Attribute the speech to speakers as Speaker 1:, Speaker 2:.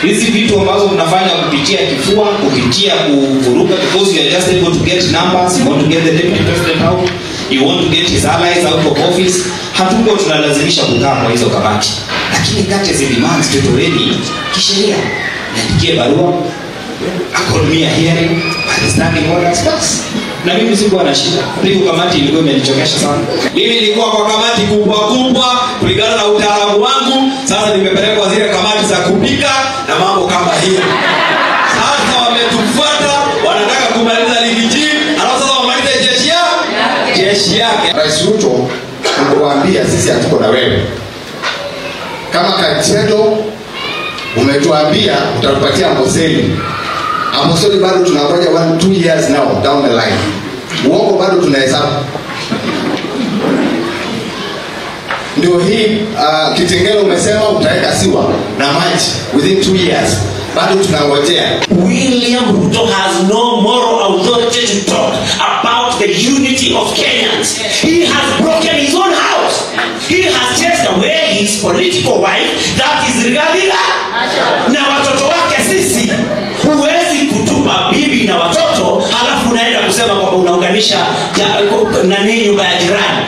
Speaker 1: Hizi vitu ambazo mnafanya kupitia kifua, kupitia kuvuruga, because you are just able to get numbers, you want to get the deputy president out, you want to get his allies out of office. Hatuko tunalazimisha kukaa kwa hizo kamati. Lakini kati ya demands tutoreni kisheria. Niandikie barua, call me a hearing, understanding orders, basi. Na mimi sikuwa na shida. Niko kamati ilikuwa imenichokesha sana. Mimi nilikuwa kwa kamati kubwa kulingana na utaalamu wangu. Sasa nimepelekwa zile kamati za kupika na mambo kama hiyo. Sasa wametufuata, wanataka kumaliza ligi G, alafu sasa wamalize jeshi yake.
Speaker 2: Rais Ruto anakuambia sisi hatuko na wewe. Kama Kajiado umetuambia utatupatia Amboseli. Amboseli bado tunangoja 1-2 years now down the line. Uongo bado tunahesabu. Ndio hii Kitengela umesema utaweka siwa na maji within 2 years. Bado tunangojea.
Speaker 3: William Ruto has no moral authority to talk about the unity of Kenyans. He has broken his own house. He has chased away his political wife, that is Rigathi. Na watoto wake sisi. Huwezi kutupa bibi na watoto halafu unaenda kusema kwamba unaunganisha na nyumba ya jirani.